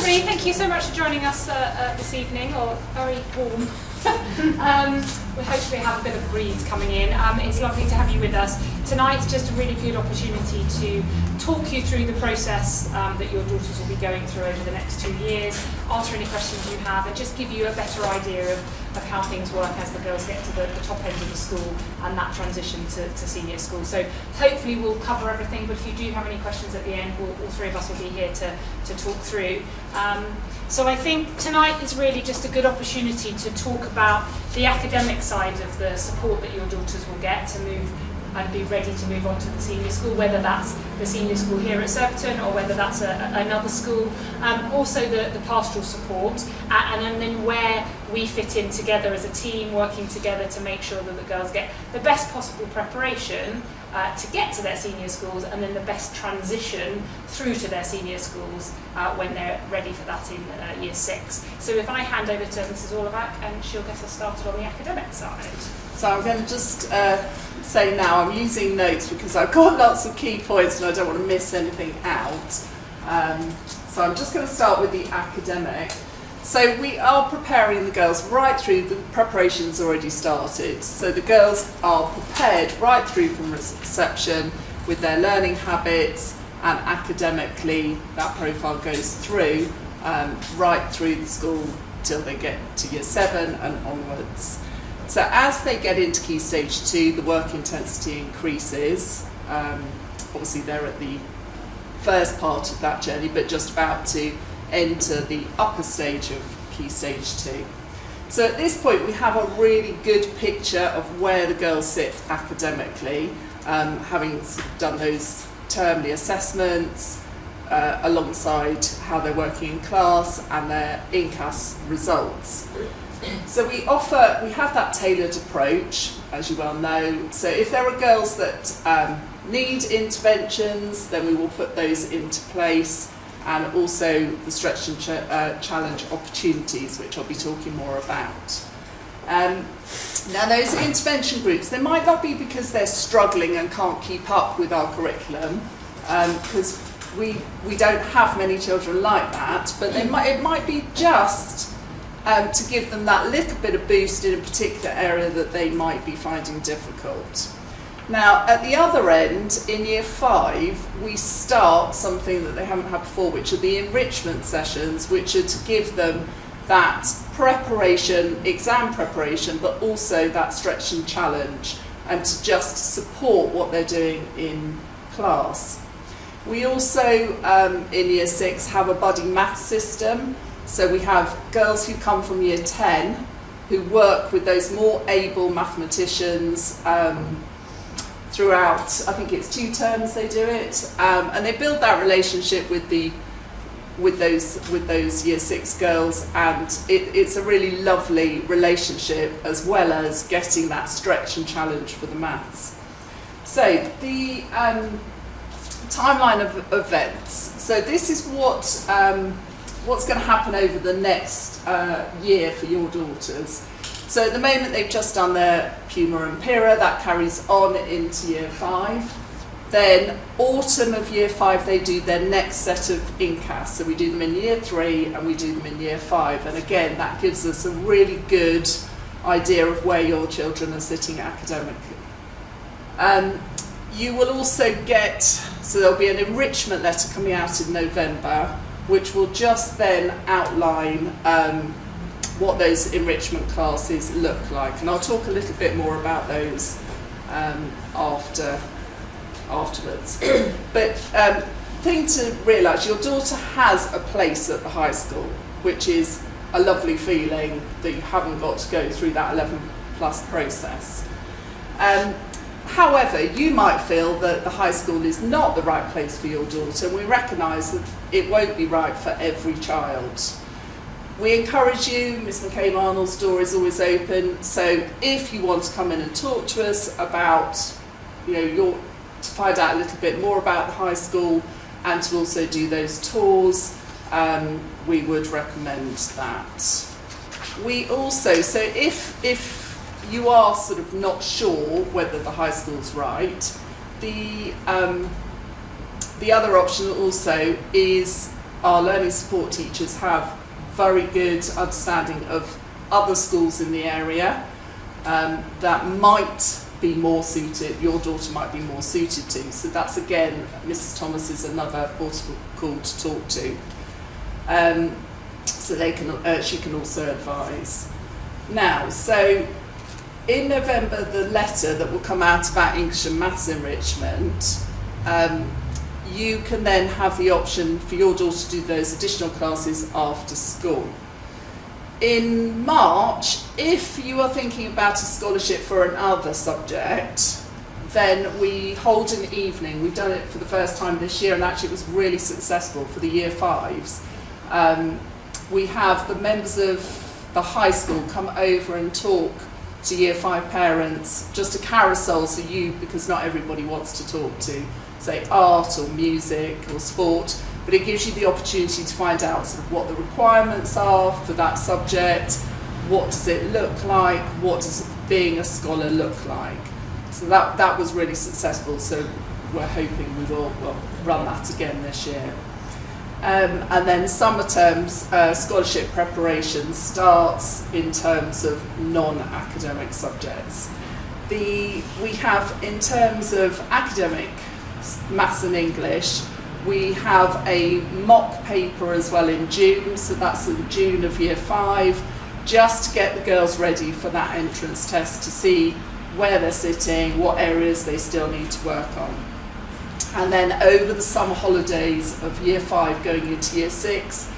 everybody. Thank you so much for joining us this evening, or very warm. We hope we have a bit of breeze coming in. It's lovely to have you with us. Tonight's just a really good opportunity to talk you through the process that your daughters will be going through over the next 2 years, answer any questions you have, and just give you a better idea of how things work as the girls get to the top end of the school and that transition to senior school. So hopefully we'll cover everything, but if you do have any questions at the end, all three of us will be here to talk through. So I think tonight is really just a good opportunity to talk about the academic side of the support that your daughters will get to move and be ready to move on to the senior school, whether that's the senior school here at Surbiton or whether that's another school. Also the pastoral support and then where we fit in together as a team, working together to make sure that the girls get the best possible preparation to get to their senior schools, and then the best transition through to their senior schools when they're ready for that in year 6. So if I hand over to Mrs. Orlovac, and she'll get us started on the academic side. So I'm going to just say now, I'm using notes because I've got lots of key points and I don't want to miss anything out. So I'm just going to start with the academic. So we are preparing the girls right through, the preparation's already started. So the girls are prepared right through from reception with their learning habits, and academically that profile goes through right through the school till they get to year 7 and onwards. So as they get into Key Stage 2, the work intensity increases. Obviously they're at the first part of that journey, but just about to enter the upper stage of Key Stage 2. So at this point we have a really good picture of where the girls sit academically, having done those termly assessments alongside how they're working in class and their INCAS results. So we have that tailored approach, as you well know. So if there are girls that need interventions, then we will put those into place, and also the stretch and challenge opportunities, which I'll be talking more about. Now those intervention groups, they might not be because they're struggling and can't keep up with our curriculum, because we don't have many children like that, but it might be just to give them that little bit of boost in a particular area that they might be finding difficult. Now, at the other end, in year 5, we start something that they haven't had before, which are the enrichment sessions, which are to give them that preparation, exam preparation, but also that stretch and challenge, and to just support what they're doing in class. We also, in year 6, have a buddy maths system. So we have girls who come from year 10 who work with those more able mathematicians throughout, I think it's 2 terms they do it, and they build that relationship with those year 6 girls, and it's a really lovely relationship, as well as getting that stretch and challenge for the maths. So the timeline of events. So this is what's going to happen over the next year for your daughters. So at the moment they've just done their Puma and Pyrrha, that carries on into year 5. Then autumn of year 5 they do their next set of INCAS. So we do them in year 3 and we do them in year 5. And again, that gives us a really good idea of where your children are sitting academically. You will also get, so there'll be an enrichment letter coming out in November, which will just then outline what those enrichment classes look like. And I'll talk a little bit more about those afterwards. But thing to realise, your daughter has a place at the high school, which is a lovely feeling that you haven't got to go through that 11 plus process. However, you might feel that the high school is not the right place for your daughter, and we recognise that it won't be right for every child. We encourage you, Miss McCabe-Arnold's door is always open, so if you want to come in and talk to us about, to find out a little bit more about the high school and to also do those tours, we would recommend that. We also, so if you are sort of not sure whether the high school's right, the other option also is our learning support teachers have very good understanding of other schools in the area that might be more suited, your daughter might be more suited to. So that's, again, Mrs. Thomas is another portable call to talk to. So they can, she can also advise. Now, so in November, the letter that will come out about English and Maths enrichment, you can then have the option for your daughter to do those additional classes after school. In March, if you are thinking about a scholarship for another subject, then we hold an evening. We've done it for the first time this year, and actually it was really successful for the Year 5s. We have the members of the high school come over and talk to Year 5 parents, just a carousel, so because not everybody wants to talk to, say, art or music or sport, but it gives you the opportunity to find out sort of what the requirements are for that subject, what does it look like, what does being a scholar look like. So that was really successful, so we're hoping we will run that again this year. And then summer terms, scholarship preparation starts in terms of non-academic subjects. We have, in terms of academic maths and English, we have a mock paper as well in June, so that's in June of Year 5, just to get the girls ready for that entrance test, to see where they're sitting, what areas they still need to work on. And then over the summer holidays of Year 5 going into Year 6,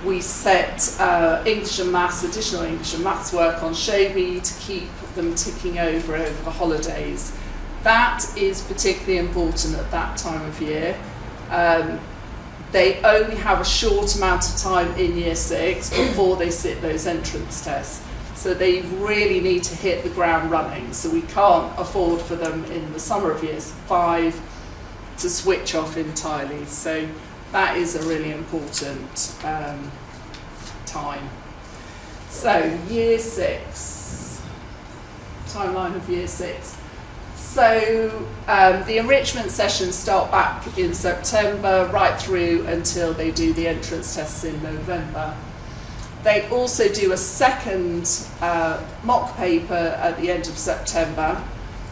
we set English and Maths, additional English and Maths work on Shobi to keep them ticking over the holidays. That is particularly important at that time of year. They only have a short amount of time in Year 6 before they sit those entrance tests. So they really need to hit the ground running. So we can't afford for them in the summer of Year 5 to switch off entirely. So that is a really important time. So Year 6, timeline of Year 6. So the enrichment sessions start back in September right through until they do the entrance tests in November. They also do a second mock paper at the end of September,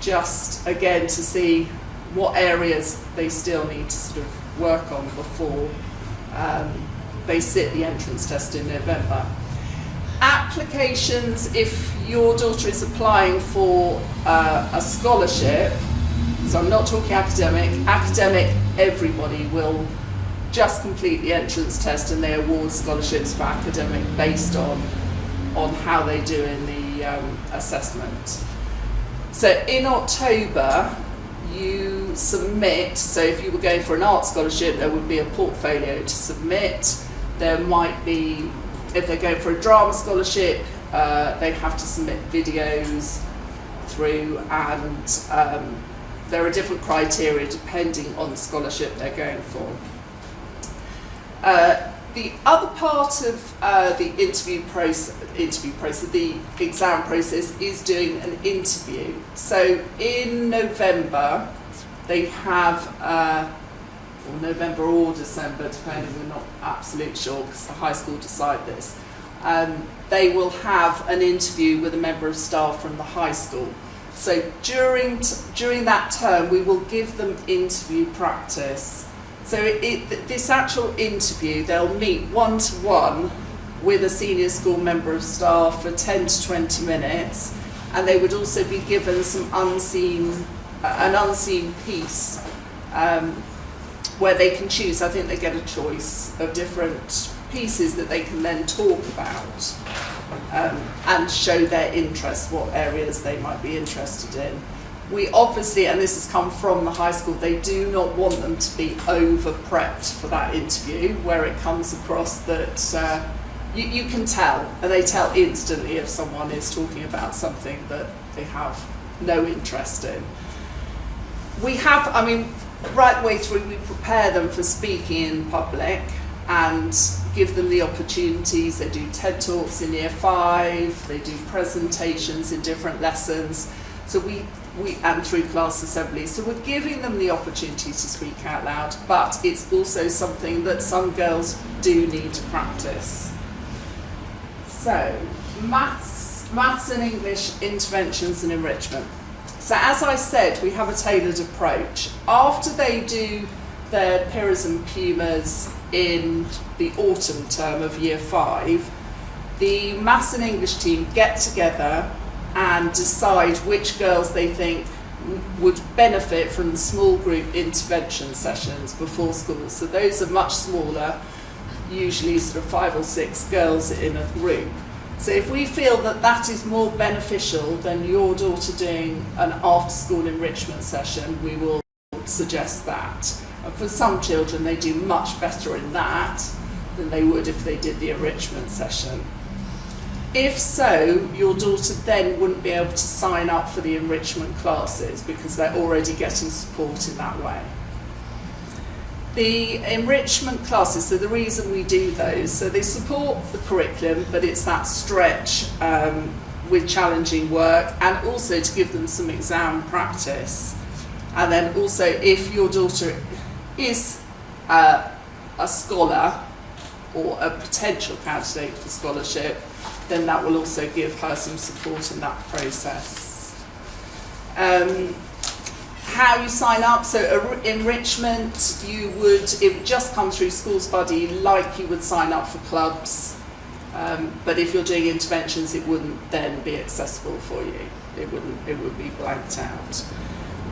just again to see what areas they still need to sort of work on before they sit the entrance test in November. Applications, if your daughter is applying for a scholarship, so I'm not talking academic, everybody will just complete the entrance test and they award scholarships for academic based on how they do in the assessment. So in October, you submit, so if you were going for an art scholarship, there would be a portfolio to submit. There might be, if they're going for a drama scholarship, they have to submit videos through, and there are different criteria depending on the scholarship they're going for. The other part of the the exam process is doing an interview. So in November, they have, or November or December, depending, we're not absolutely sure because the high school decide this. They will have an interview with a member of staff from the high school. So during that term, we will give them interview practice. So this actual interview, they'll meet one-to-one with a senior school member of staff for 10 to 20 minutes, and they would also be given some an unseen piece where they can choose. I think they get a choice of different pieces that they can then talk about and show their interest, what areas they might be interested in. We obviously, and this has come from the high school, they do not want them to be over-prepped for that interview, where it comes across that you can tell, and they tell instantly if someone is talking about something that they have no interest in. We have, right the way through, we prepare them for speaking in public and give them the opportunities. They do TED Talks in Year 5, they do presentations in different lessons. So we and through class assembly. So we're giving them the opportunity to speak out loud, but it's also something that some girls do need to practice. So maths and English interventions and enrichment. So as I said, we have a tailored approach. After they do their PIRAs and PUMAs in the autumn term of year 5, the maths and English team get together and decide which girls they think would benefit from the small group intervention sessions before school. So those are much smaller, usually sort of 5 or 6 girls in a group. So if we feel that that is more beneficial than your daughter doing an after-school enrichment session, we will suggest that. And for some children, they do much better in that than they would if they did the enrichment session. If so, your daughter then wouldn't be able to sign up for the enrichment classes because they're already getting support in that way. The enrichment classes, so the reason we do those, so they support the curriculum, but it's that stretch with challenging work, and also to give them some exam practice. And then also, if your daughter is a scholar or a potential candidate for scholarship, then that will also give her some support in that process. How you sign up, so enrichment, it would just come through Schools Buddy like you would sign up for clubs, but if you're doing interventions, it wouldn't then be accessible for you. It would be blanked out.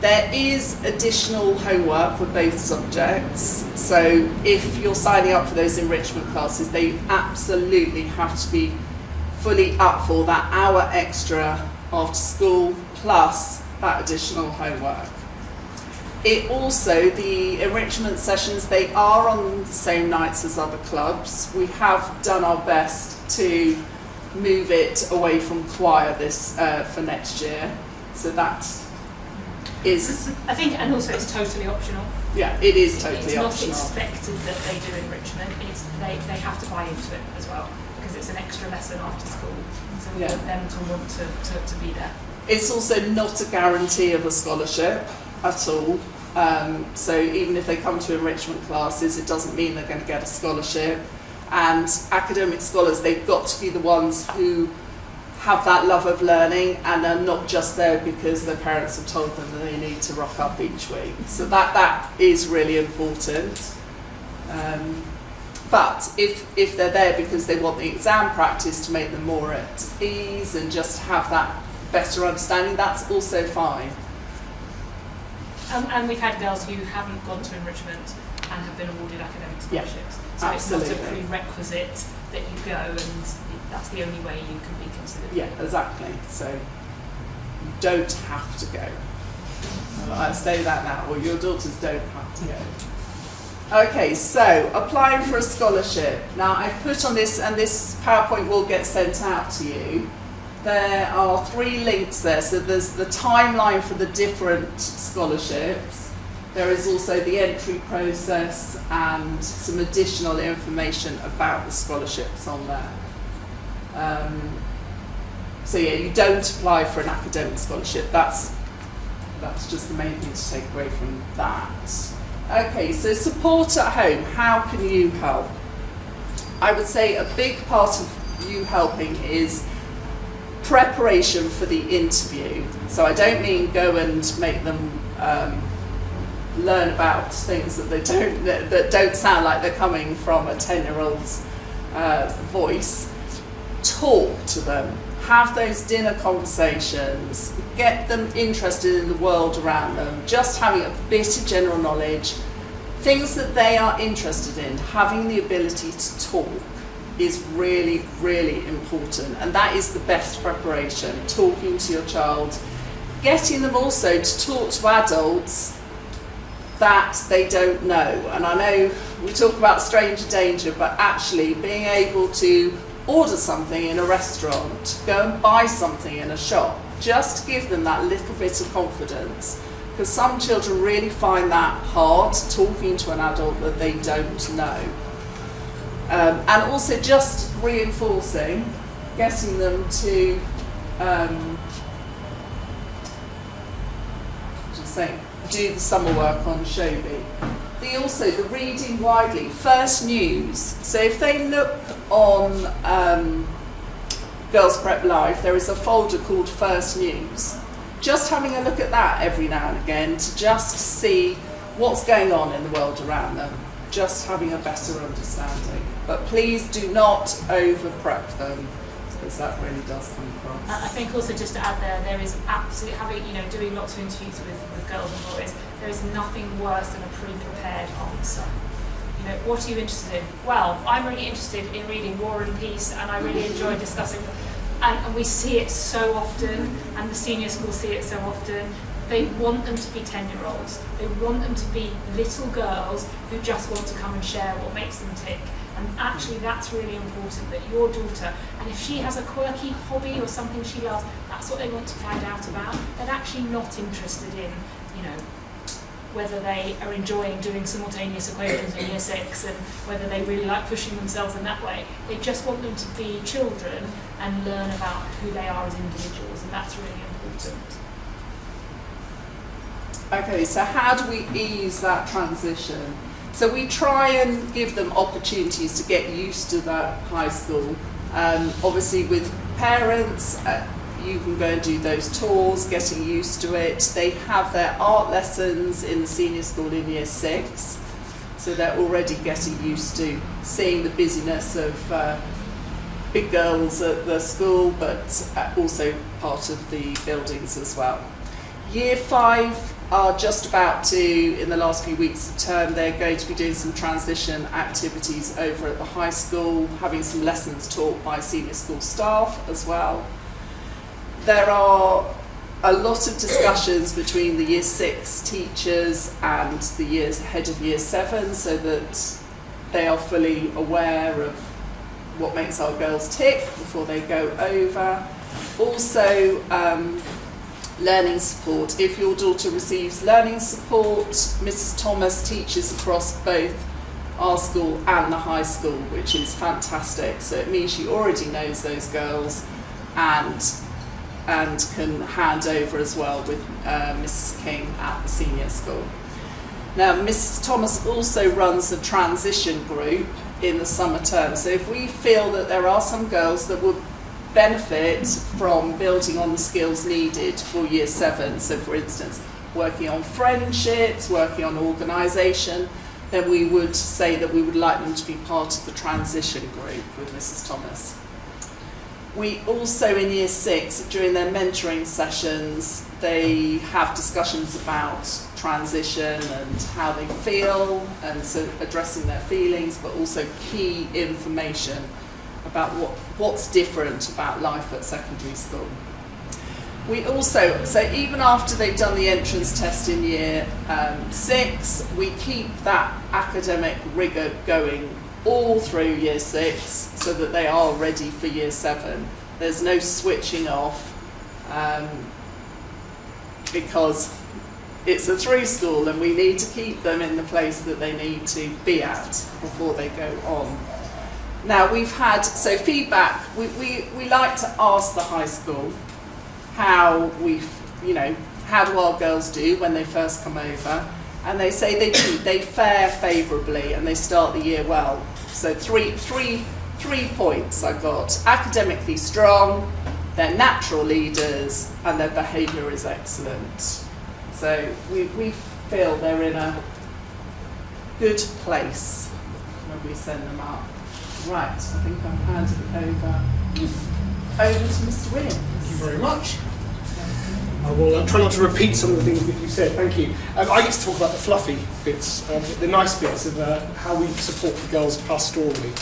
There is additional homework for both subjects, so if you're signing up for those enrichment classes, they absolutely have to be fully up for that hour extra after school plus that additional homework. It also, the enrichment sessions, they are on the same nights as other clubs. We have done our best to move it away from choir this for next year, so that is... I think, and also it's totally optional. Yeah, it is totally optional. It's not expected that they do enrichment, they have to buy into it as well, because it's an extra lesson after school, so we want them to want to be there. It's also not a guarantee of a scholarship at all. So even if they come to enrichment classes, it doesn't mean they're going to get a scholarship. And academic scholars, they've got to be the ones who have that love of learning and are not just there because their parents have told them that they need to rock up each week. So that is really important. But if they're there because they want the exam practice to make them more at ease and just have that better understanding, that's also fine. And we've had girls who haven't gone to enrichment and have been awarded academic scholarships. So absolutely. It's not a prerequisite that you go and that's the only way you can be considered. Yeah, exactly. So you don't have to go. I say that now, or your daughters don't have to go. Okay, so applying for a scholarship. Now I've put on this, and this PowerPoint will get sent out to you. There are 3 links there, so there's the timeline for the different scholarships. There is also the entry process and some additional information about the scholarships on there. So yeah, you don't apply for an academic scholarship. That's just the main thing to take away from that. Okay, so support at home. How can you help? I would say a big part of you helping is preparation for the interview. So I don't mean go and make them learn about things that don't sound like they're coming from a 10-year-old's voice. Talk to them. Have those dinner conversations. Get them interested in the world around them. Just having a bit of general knowledge, things that they are interested in, having the ability to talk is really, really important, and that is the best preparation, talking to your child, getting them also to talk to adults that they don't know. And I know we talk about stranger danger, but actually being able to order something in a restaurant, go and buy something in a shop, just to give them that little bit of confidence, because some children really find that hard, talking to an adult that they don't know. And also just reinforcing, getting them to saying do the summer work on Shobi. The reading widely, First News. So if they look on Girls Prep Live, there is a folder called First News. Just having a look at that every now and again to just see what's going on in the world around them, just having a better understanding. But please do not over-prep them, because that really does come across. I think also just to add there is absolutely doing lots of interviews with girls and boys, there is nothing worse than a pre-prepared answer. What are you interested in? Well, I'm really interested in reading War and Peace, and I really enjoy discussing, and we see it so often, and the senior schools see it so often. They want them to be 10-year-olds. They want them to be little girls who just want to come and share what makes them tick. And actually that's really important, that your daughter, and if she has a quirky hobby or something she loves, that's what they want to find out about. They're actually not interested in, whether they are enjoying doing simultaneous equations in year 6 and whether they really like pushing themselves in that way. They just want them to be children and learn about who they are as individuals, and that's really important. Okay, so how do we ease that transition? So we try and give them opportunities to get used to that high school. Obviously with parents, you can go and do those tours, getting used to it. They have their art lessons in the senior school in year 6, so they're already getting used to seeing the busyness of big girls at the school, but also part of the buildings as well. Year 5 are just about to, in the last few weeks of term, they're going to be doing some transition activities over at the high school, having some lessons taught by senior school staff as well. There are a lot of discussions between the year 6 teachers and the head of year 7, so that they are fully aware of what makes our girls tick before they go over. Also, learning support. If your daughter receives learning support, Mrs. Thomas teaches across both our school and the high school, which is fantastic. So it means she already knows those girls and can hand over as well with Mrs. King at the senior school. Now, Mrs. Thomas also runs a transition group in the summer term. So if we feel that there are some girls that would benefit from building on the skills needed for year 7, so for instance, working on friendships, working on organisation, then we would say that we would like them to be part of the transition group with Mrs. Thomas. We also, in year 6, during their mentoring sessions, they have discussions about transition and how they feel, and so addressing their feelings, but also key information about what's different about life at secondary school. We also, so even after they've done the entrance test in year 6, we keep that academic rigour going all through year 6 so that they are ready for year 7. There's no switching off because it's a through school and we need to keep them in the place that they need to be at before they go on. Now we've had, so feedback, we like to ask the high school how how do our girls do when they first come over, and they say they fare favourably and they start the year well. So three points I got: academically strong, they're natural leaders, and their behaviour is excellent. So we feel they're in a good place when we send them up. Right, I think I've handed it over to Mr. Williams. Thank you very much. I will try not to repeat some of the things that you said. Thank you. I get to talk about the fluffy bits, the nice bits of how we support the girls pastorally.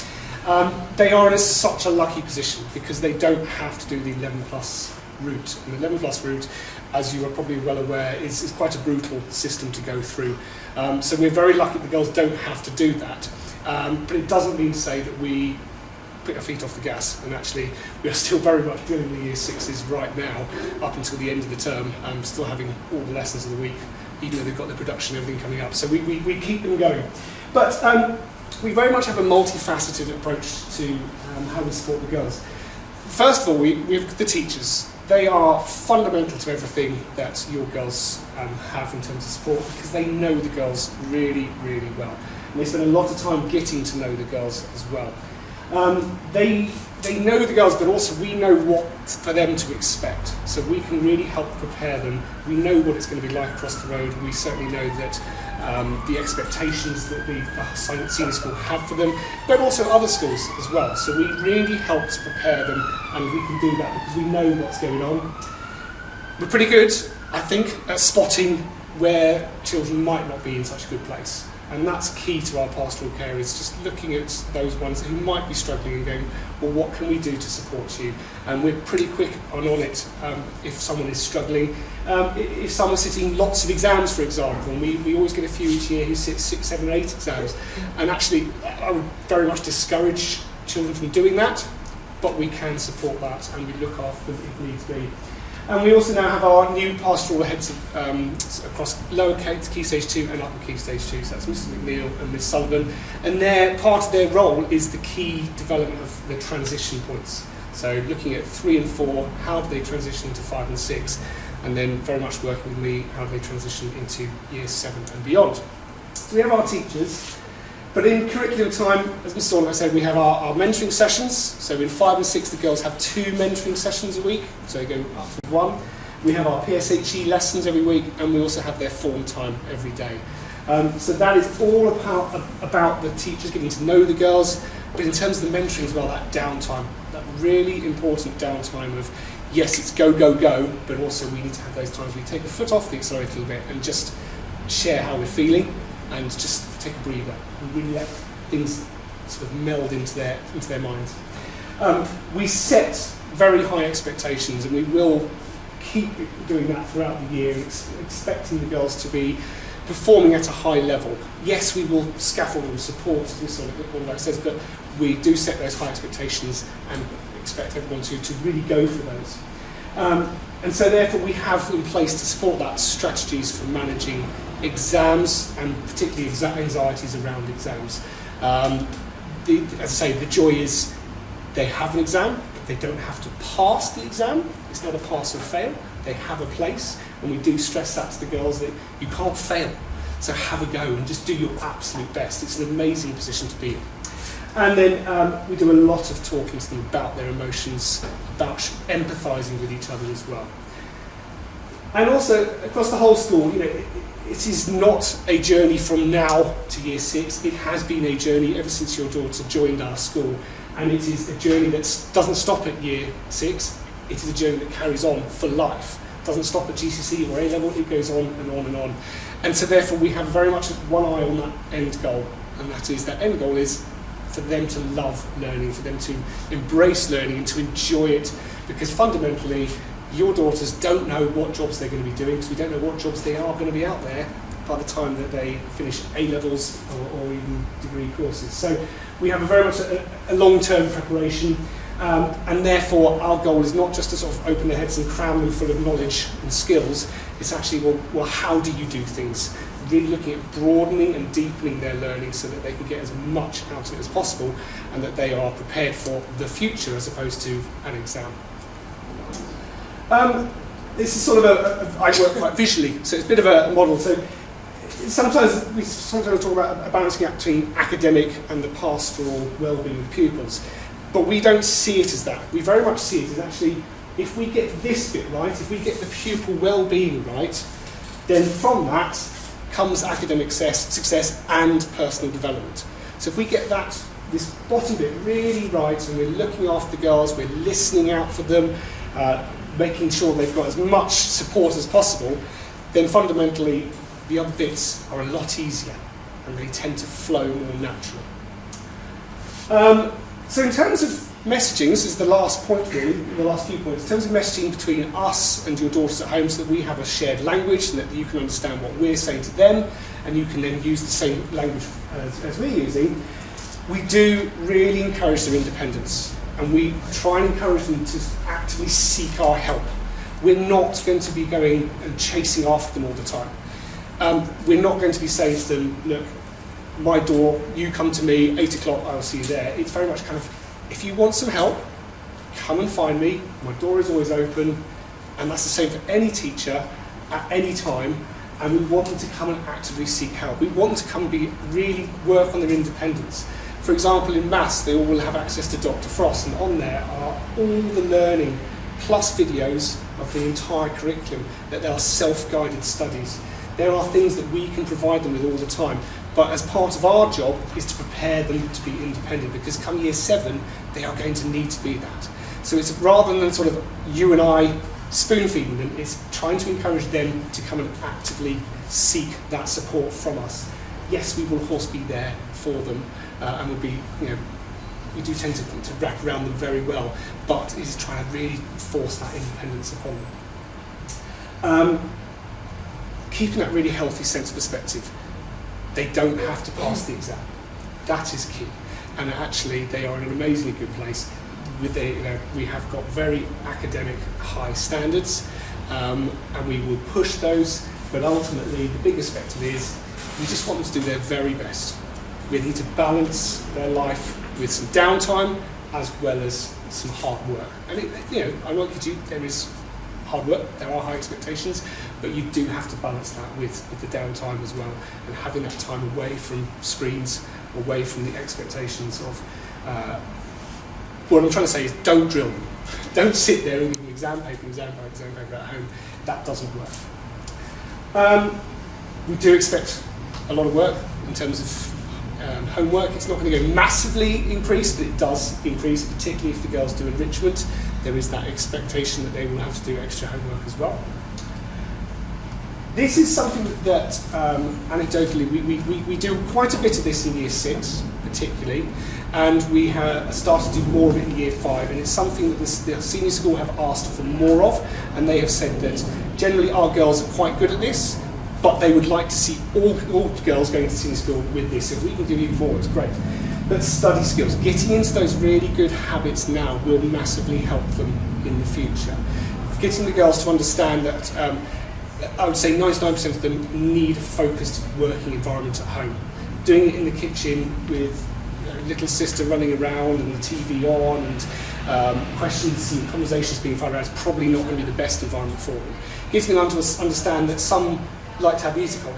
They are in such a lucky position because they don't have to do the 11 plus route. And the 11 plus route, as you are probably well aware, is quite a brutal system to go through. So we're very lucky the girls don't have to do that. But it doesn't mean to say that we put our feet off the gas, and actually we are still very much doing the year 6s right now up until the end of the term, still having all the lessons of the week, even though they've got the production and everything coming up. So we keep them going. But we very much have a multifaceted approach to how we support the girls. First of all, we have the teachers. they are fundamental to everything that your girls have in terms of support, because they know the girls really, really well. And they spend a lot of time getting to know the girls as well. They know the girls, but also we know what for them to expect. So we can really help prepare them. We know what it's going to be like across the road. We certainly know that the expectations that the senior school have for them, but also other schools as well. So we really help to prepare them, and we can do that because we know what's going on. We're pretty good, I think, at spotting where children might not be in such a good place. And that's key to our pastoral care, is just looking at those ones who might be struggling and going, well, what can we do to support you? And we're pretty quick on it if someone is struggling. If someone's sitting lots of exams, for example, and we always get a few each year who sit 6, 7, 8 exams. And actually, I would very much discourage children from doing that, but we can support that and we look after them if needs be. And we also now have our new pastoral heads across lower Key Stage 2 and upper Key Stage 2, so that's Mrs McNeil and Miss Sullivan. And part of their role is the key development of the transition points. So looking at 3 and 4, how do they transition into 5 and 6, and then very much working with me, how do they transition into year 7 and beyond. So we have our teachers, but in curriculum time, as Mr. Orlock said, we have our mentoring sessions. So in 5 and 6, the girls have 2 mentoring sessions a week, so they go up from 1. We have our PSHE lessons every week, and we also have their form time every day. So that is all about the teachers getting to know the girls, but in terms of the mentoring as well, that downtime, that really important downtime of, yes, it's go, go, go, but also we need to have those times where we take the foot off the accelerator a little bit and just share how we're feeling and just take a breather and really let things sort of meld into their minds. We set very high expectations, and we will keep doing that throughout the year, expecting the girls to be performing at a high level. Yes, we will scaffold and support, as Mr. Orlock says, but we do set those high expectations and expect everyone to really go for those. And so therefore we have in place to support that strategies for managing exams, and particularly anxieties around exams. As I say, the joy is they have an exam, but they don't have to pass the exam. It's not a pass or fail. They have a place, and we do stress that to the girls that you can't fail. So have a go and just do your absolute best. It's an amazing position to be in. And then we do a lot of talking to them about their emotions, about empathising with each other as well. And also, across the whole school, it is not a journey from now to year 6. It has been a journey ever since your daughter joined our school. And it is a journey that doesn't stop at year 6. It is a journey that carries on for life. It doesn't stop at GCSE or A-level, it goes on and on and on. And so therefore we have very much one eye on that end goal. And that end goal is for them to love learning, for them to embrace learning and to enjoy it. Because fundamentally, your daughters don't know what jobs they're going to be doing, because we don't know what jobs they are going to be out there by the time that they finish A-levels or even degree courses. So we have very much a long-term preparation, and therefore our goal is not just to sort of open their heads and cram them full of knowledge and skills. It's actually, well, how do you do things? Really looking at broadening and deepening their learning so that they can get as much out of it as possible, and that they are prepared for the future as opposed to an exam. This is sort of I work quite visually, so it's a bit of a model. So sometimes we talk about a balancing act between academic and the pastoral well-being of pupils, but we don't see it as that. We very much see it as actually, if we get this bit right, if we get the pupil well-being right, then from that comes academic success and personal development. So if we get this bottom bit really right, and we're looking after the girls, we're listening out for them, making sure they've got as much support as possible, then fundamentally the other bits are a lot easier and they tend to flow more naturally. So in terms of messaging, this is the last point really, the last few points, in terms of messaging between us and your daughters at home, so that we have a shared language and that you can understand what we're saying to them, and you can then use the same language as we're using, we do really encourage their independence. And we try and encourage them to actively seek our help. We're not going to be going and chasing after them all the time. We're not going to be saying to them, look, my door, you come to me, 8 o'clock, I'll see you there. It's very much kind of, if you want some help, come and find me. My door is always open. And that's the same for any teacher at any time. And we want them to come and actively seek help. We want them to come and really work on their independence. For example, in maths, they all will have access to Dr. Frost, and on there are all the learning plus videos of the entire curriculum, that they are self-guided studies. There are things that we can provide them with all the time, but as part of our job is to prepare them to be independent, because come year 7, they are going to need to be that. So it's rather than sort of you and I spoon feeding them, it's trying to encourage them to come and actively seek that support from us. Yes, we will of course be there for them, and we'll be, we do tend to wrap around them very well, but it is trying to really force that independence upon them. Keeping that really healthy sense of perspective. They don't have to pass the exam. That is key. And actually, they are in an amazingly good place. We have got very academic high standards, and we will push those, but ultimately the big perspective is we just want them to do their very best. We need to balance their life with some downtime as well as some hard work. And I won't kid you, there is hard work, there are high expectations, but you do have to balance that with the downtime as well, and having that time away from screens, away from the expectations of what I'm trying to say is don't drill them. Don't sit there and give them exam paper at home. That doesn't work. We do expect a lot of work in terms of homework. It's not going to go massively increase, but it does increase, particularly if the girls do enrichment. There is that expectation that they will have to do extra homework as well. This is something that anecdotally we do quite a bit of this in year 6 particularly, and we have started to do more of it in year 5, and it's something that the senior school have asked for more of, and they have said that generally our girls are quite good at this, but they would like to see all girls going to senior school with this. If we can do even more, it's great. But study skills, getting into those really good habits now will massively help them in the future. Getting the girls to understand that I would say 99% of them need a focused working environment at home. Doing it in the kitchen with little sister running around and the TV on and questions and conversations being fired around is probably not going to be the best environment for them. Getting them to understand that some like to have music on,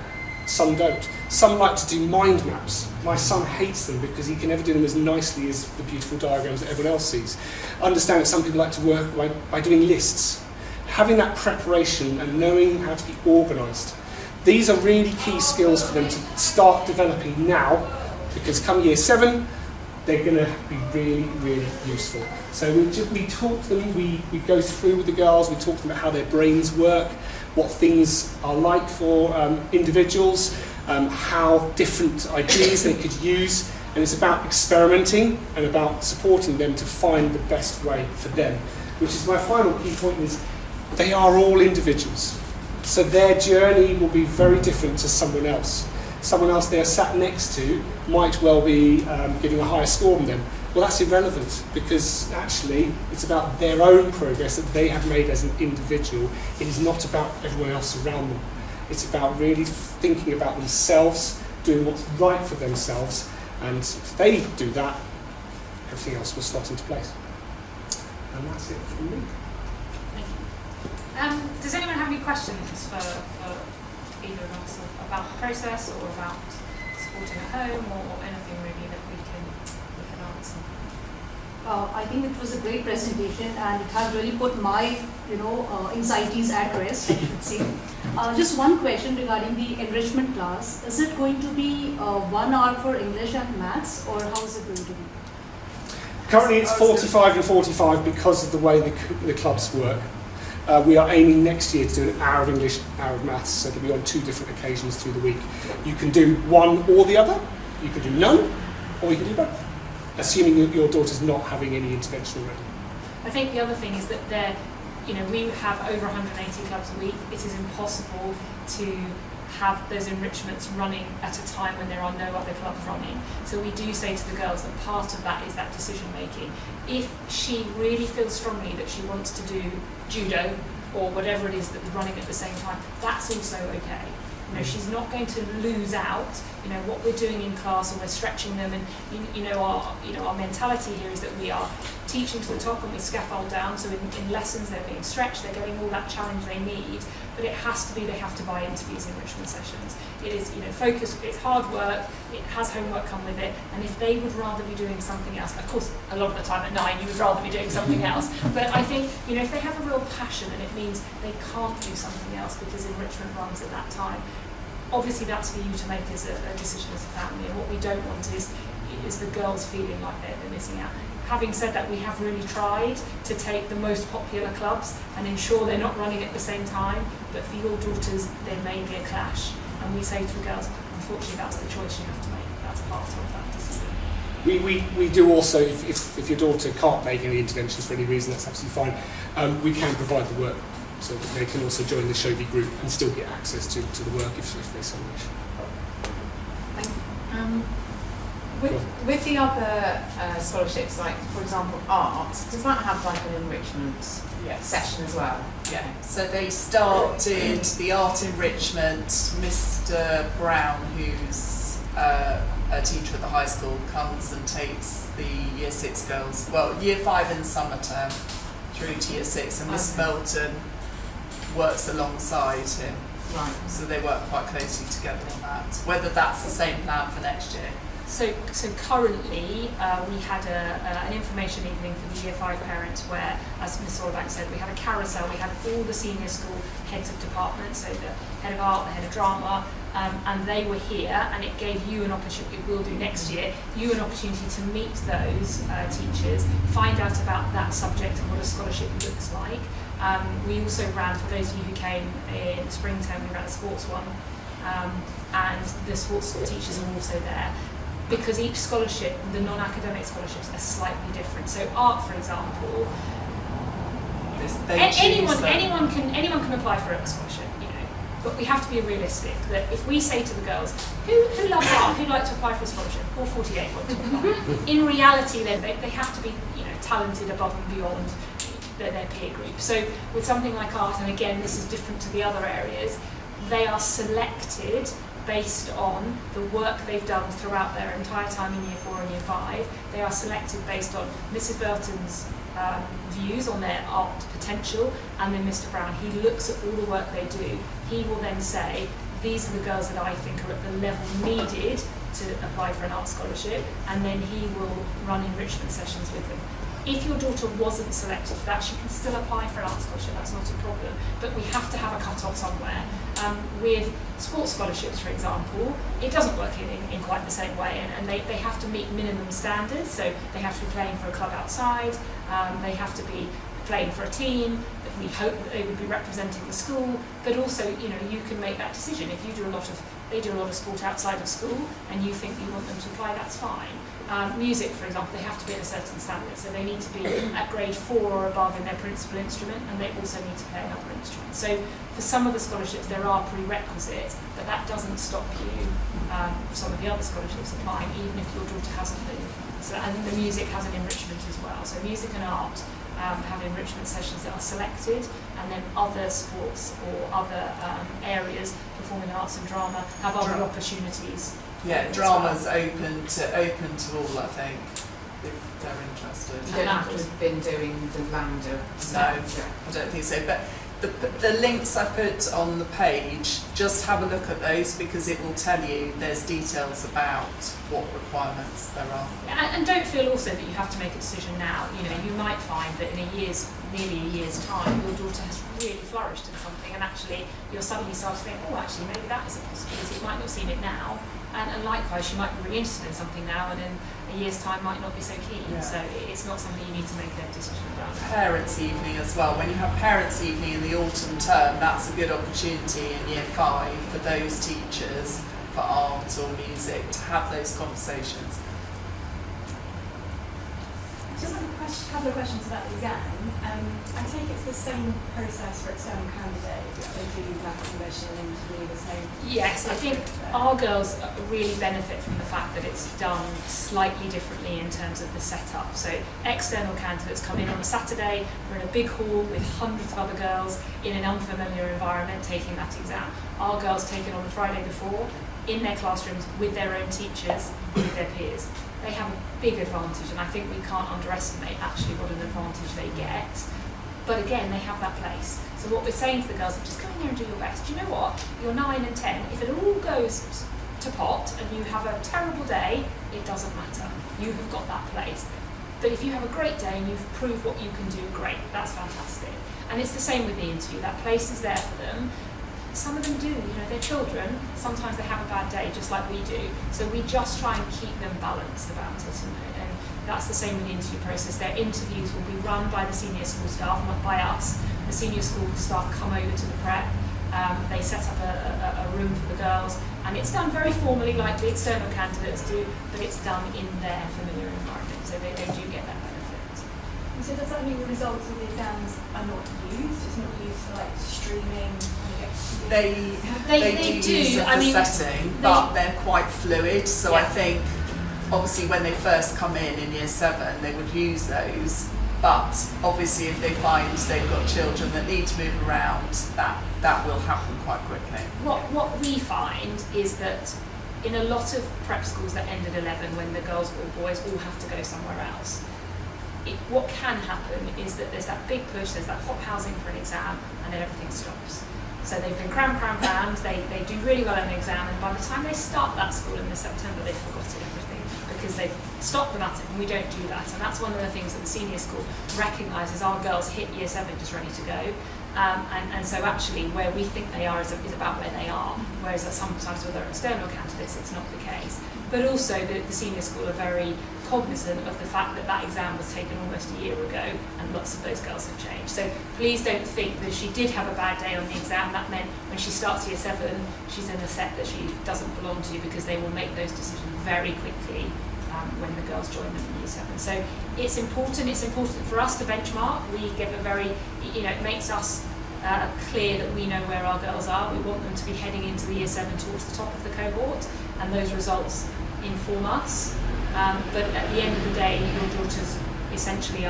some don't. Some like to do mind maps. My son hates them because he can never do them as nicely as the beautiful diagrams that everyone else sees. Understand that some people like to work by doing lists. Having that preparation and knowing how to be organised. These are really key skills for them to start developing now, because come year 7, they're going to be really, really useful. So we talk to them, we go through with the girls, we talk to them about how their brains work, what things are like for individuals, how different ideas they could use, and it's about experimenting and about supporting them to find the best way for them. Which is my final key point, is they are all individuals. So their journey will be very different to someone else. Someone else they are sat next to might well be getting a higher score than them. Well, that's irrelevant, because actually it's about their own progress that they have made as an individual. It is not about everyone else around them. It's about really thinking about themselves, doing what's right for themselves, and if they do that, everything else will slot into place. And that's it from me. Thank you. Does anyone have any questions for either of us about the process or about supporting at home, or anything really that we can answer? I think it was a great presentation, and it has really put my, anxieties at rest, I should say. Just one question regarding the enrichment class. Is it going to be 1 hour for English and maths, or how is it going to be? Currently it's 45 and 45 because of the way the clubs work. We are aiming next year to do an hour of English, hour of maths, so it'll be on 2 different occasions through the week. You can do one or the other, you can do none, or you can do both, assuming your daughter's not having any intervention already. I think the other thing is that we have over 180 clubs a week. It is impossible to have those enrichments running at a time when there are no other clubs running. So we do say to the girls that part of that is that decision making. If she really feels strongly that she wants to do judo or whatever it is that's running at the same time, that's also okay. You know, she's not going to lose out. You know, what we're doing in class, and we're stretching them, and our mentality here is that we are teaching to the top and we scaffold down. So in lessons they're being stretched, they're getting all that challenge they need. But it has to be, they have to buy into these enrichment sessions. It is, focus, it's hard work, it has homework come with it, and if they would rather be doing something else, of course, a lot of the time at 9 you would rather be doing something else, but I think, if they have a real passion and it means they can't do something else because enrichment runs at that time, obviously that's for you to make as a decision as a family, and what we don't want is the girls feeling like they're missing out. Having said that, we have really tried to take the most popular clubs and ensure they're not running at the same time, but for your daughters there may be a clash, and we say to the girls, unfortunately that's the choice you have to make, that's part of that decision. We do also, if your daughter can't make any interventions for any reason, that's absolutely fine, we can provide the work so that they can also join the Shovi group and still get access to the work if they so wish. With the other scholarships, like for example art, does that have like an enrichment session as well? Yeah, so they started the art enrichment. Mr. Brown, who's a teacher at the high school, comes and takes the Year 6 girls, Year 5 in the summer term, through to Year 6, and Miss Melton works alongside him. Right. So they work quite closely together on that. Whether that's the same plan for next year. So currently we had an information evening for the Year 5 parents where, as Ms. Sorbank said, we had a carousel. We had all the senior school heads of departments, so the head of art, the head of drama, and they were here, and it gave you an opportunity, it will do next year, you an opportunity to meet those teachers, find out about that subject and what a scholarship looks like. We also ran, for those of you who came in spring term, we ran a sports one, and the sports teachers are also there. Because each scholarship, the non-academic scholarships, are slightly different. So art, for example, anyone can apply for a scholarship, but we have to be realistic that if we say to the girls, who loves art, who'd like to apply for a scholarship, all 48 want to apply. In reality, then they have to be talented above and beyond their peer group. So with something like art, and again this is different to the other areas, they are selected based on the work they've done throughout their entire time in Year 4 and Year 5. They are selected based on Mrs. Burton's views on their art potential, and then Mr. Brown, he looks at all the work they do. He will then say, these are the girls that I think are at the level needed to apply for an art scholarship, and then he will run enrichment sessions with them. If your daughter wasn't selected for that, she can still apply for an art scholarship, that's not a problem, but we have to have a cut-off somewhere. With sports scholarships, for example, it doesn't work in quite the same way, and they have to meet minimum standards, so they have to be playing for a club outside, they have to be playing for a team, we hope that they would be representing the school, but also, you can make that decision. If they do a lot of sport outside of school, and you think you want them to apply, that's fine. Music, for example, they have to be at a certain standard, so they need to be at grade 4 or above in their principal instrument, and they also need to play another instrument. So for some of the scholarships there are prerequisites, but that doesn't stop you some of the other scholarships applying, even if your daughter hasn't been. So, and the music has an enrichment as well. So music and art have enrichment sessions that are selected, and then other sports or other areas, performing arts and drama, have other opportunities. Yeah, drama's open to all, I think, if they're interested. You don't have to have been doing the Lambda. No, I don't think so. But the links I put on the page, just have a look at those, because it will tell you there's details about what requirements there are. And don't feel also that you have to make a decision now. You might find that in nearly a year's time, your daughter has really flourished in something, and actually you'll suddenly start to think, actually maybe that is a possibility. You might not have seen it now. And likewise, she might be really interested in something now, and in a year's time might not be so keen. Yeah. So it's not something you need to make a decision about. Parents' evening as well. When you have parents' evening in the autumn term, that's a good opportunity in Year 5 for those teachers, for art or music, to have those conversations. Just a question. a couple of questions about the exam. I take it's the same process for external candidates. They do that conversion and interview, there's no... Yes, I think our girls really benefit from the fact that it's done slightly differently in terms of the setup. So external candidates come in on a Saturday, we're in a big hall with hundreds of other girls in an unfamiliar environment taking that exam. Our girls take it on the Friday before, in their classrooms with their own teachers, with their peers. They have a big advantage, and I think we can't underestimate actually what an advantage they get. But again, they have that place. So what we're saying to the girls is just go in there and do your best. Do you know what? You're 9 and 10. If it all goes to pot and you have a terrible day, it doesn't matter. You have got that place. But if you have a great day and you've proved what you can do, great. That's fantastic. And it's the same with the interview. That place is there for them. Some of them do, they're children. Sometimes they have a bad day, just like we do. So we just try and keep them balanced about it. And that's the same with the interview process. Their interviews will be run by the senior school staff, not by us. The senior school staff come over to the prep. They set up a room for the girls. And it's done very formally, like the external candidates do, but it's done in their familiar environment. So they do get that benefit. And so does that mean the results of the exams are not used? It's not used for like streaming? They do use it for setting, but they're quite fluid. So I think, obviously, when they first come in Year 7, they would use those. But obviously, if they find they've got children that need to move around, that will happen quite quickly. What we find is that in a lot of prep schools that end at 11, when the girls or boys all have to go somewhere else, what can happen is that there's that big push, there's that hot housing for an exam, and then everything stops. So they've been crammed, they do really well in the exam, and by the time they start that school in September, they've forgotten everything because they've stopped them at it, and we don't do that. And that's one of the things that the senior school recognises. Our girls hit Year 7 just ready to go. And so actually where we think they are is about where they are, whereas sometimes with our external candidates it's not the case. But also the senior school are very cognizant of the fact that that exam was taken almost a year ago and lots of those girls have changed. So please don't think that if she did have a bad day on the exam, that meant when she starts Year 7 she's in a set that she doesn't belong to, because they will make those decisions very quickly when the girls join them in Year 7. So it's important for us to benchmark. We give a very, it makes us clear that we know where our girls are. We want them to be heading into the Year 7 towards the top of the cohort, and those results inform us. But at the end of the day, your daughters essentially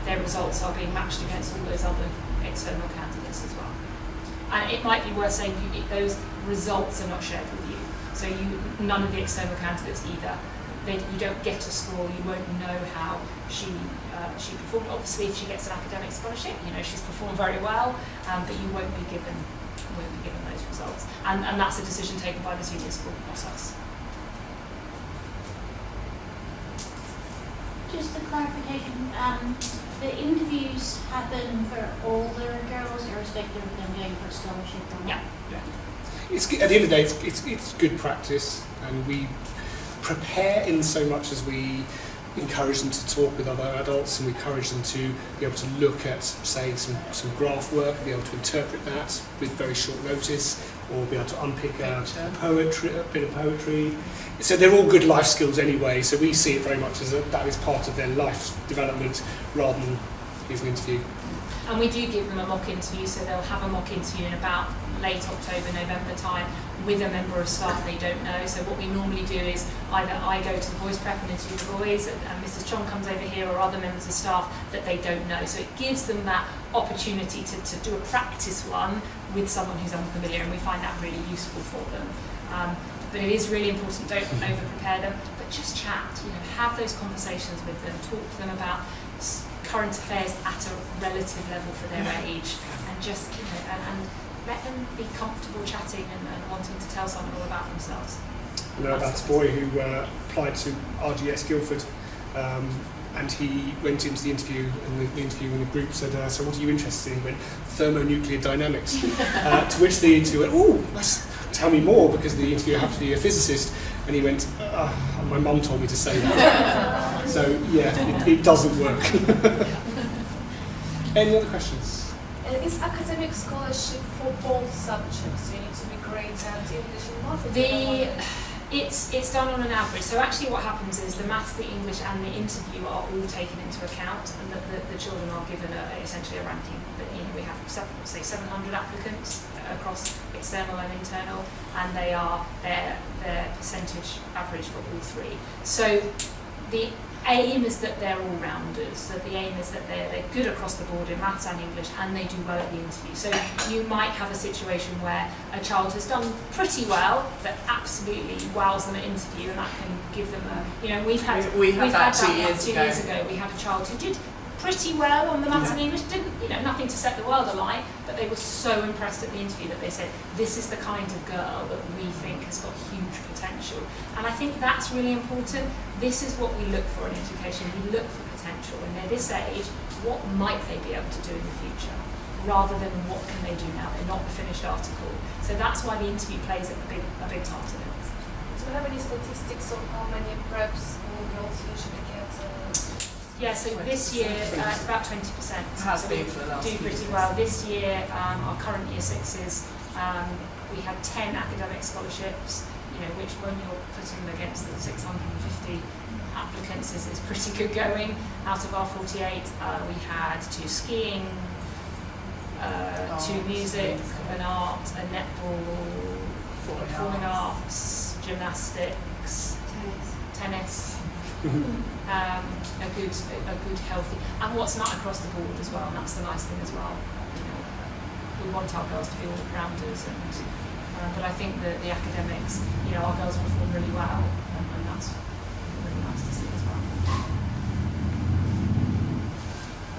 their results are being matched against all those other external candidates as well. And it might be worth saying those results are not shared with you. So none of the external candidates either. You don't get a score, you won't know how she performed. Obviously, if she gets an academic scholarship, she's performed very well, but you won't be given those results. And that's a decision taken by the senior school, not us. Just a clarification, the interviews happen for older girls, irrespective of them going for a scholarship or not? Yeah. It's, at the end of the day, it's good practice, and we prepare in so much as we encourage them to talk with other adults, and we encourage them to be able to look at, say, some graph work, be able to interpret that with very short notice, or be able to unpick a bit of poetry. So they're all good life skills anyway, so we see it very much as that is part of their life development rather than here's an interview. And we do give them a mock interview, so they'll have a mock interview in about late October, November time with a member of staff they don't know. So what we normally do is either I go to the boys' prep and interview the boys, and Mrs. Chong comes over here, or other members of staff that they don't know. So it gives them that opportunity to do a practice one with someone who's unfamiliar, and we find that really useful for them. But it is really important, don't over-prepare them, but just chat, have those conversations with them, talk to them about current affairs at a relative level for their age, and just, and let them be comfortable chatting and wanting to tell someone all about themselves. I know about a boy who applied to RGS Guildford, and he went into the interview, and the interview in the group said, so what are you interested in? He went, thermonuclear dynamics. To which the interviewer went, tell me more, because the interviewer happened to be a physicist, and he went, my mum told me to say that. So yeah, it doesn't work. Any other questions? Is academic scholarship for both subjects? You need to be great at English and math? It's done on an average. So actually what happens is the maths, the English and the interview are all taken into account, and the children are given essentially a ranking. That, you know, we have say 700 applicants across external and internal, and their percentage average for all three. So the aim is that they're all rounders. So the aim is that they're good across the board in maths and English, and they do well at the interview. So you might have a situation where a child has done pretty well, that absolutely wows them at interview, and that can give them a, you know, we've had that 2 years ago. We had a child who did pretty well on the maths and English, didn't, you know, nothing to set the world alight, but they were so impressed at the interview that they said, this is the kind of girl that we think has got huge potential. And I think that's really important. This is what we look for in education. We look for potential, and at this age, what might they be able to do in the future, rather than what can they do now. They're not the finished article. So that's why the interview plays a big part of it. Do you have any statistics on how many preps girls usually get? Yeah, so this year it's about 20%. Has so been for the last do few pretty years. well. This year, our current year sixes, we had 10 academic scholarships, you know, which when you're putting them against the 650 applicants is pretty good going. Out of our 48, we had 2 skiing, 2 music, an art, a netball, performing arts, gymnastics, tennis. A good healthy, and what's not across the board as well, and that's the nice thing as well. You know, we want our girls to be all rounders, and but I think that the academics, you know, our girls perform really well, and that's really nice to see as well.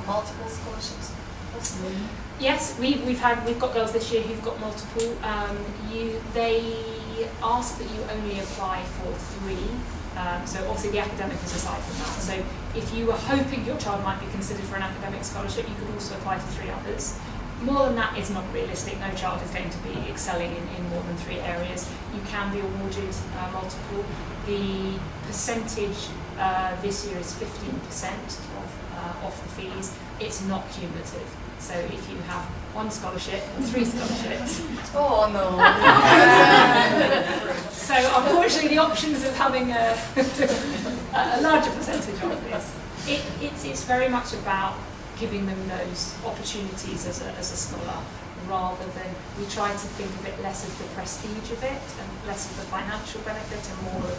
Multiple scholarships. Yes, we've got girls this year who've got multiple. They ask that you only apply for 3. So obviously the academic is aside from that. So if you were hoping your child might be considered for an academic scholarship, you could also apply for 3 others. More than that is not realistic. No child is going to be excelling in more than 3 areas. You can be awarded multiple. The percentage this year is 15% off the fees. It's not cumulative. So if you have 1 scholarship or 3 scholarships, Oh no. so unfortunately the options of having a larger percentage of this, it's very much about giving them those opportunities as a scholar, rather than we try to think of it less of the prestige of it and less of the financial benefit and more of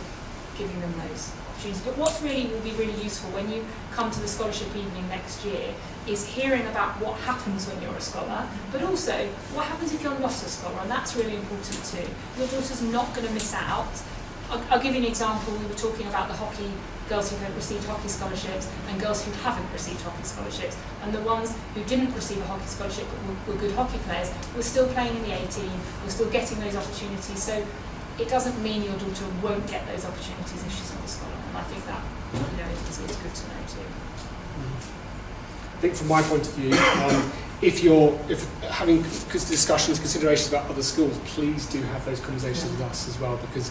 giving them those opportunities. But what really will be really useful when you come to the scholarship evening next year is hearing about what happens when you're a scholar, but also what happens if you're not a scholar, and that's really important too. Your daughter's not going to miss out. I'll give you an example. We were talking about the hockey girls who have received hockey scholarships and girls who haven't received hockey scholarships, and the ones who didn't receive a hockey scholarship but were good hockey players were still playing in the A team, were still getting those opportunities. So it doesn't mean your daughter won't get those opportunities if she's not a scholar, and I think that, you know, is good to know too. I think from my point of view, if having discussions, considerations about other schools, please do have those conversations with us as well, because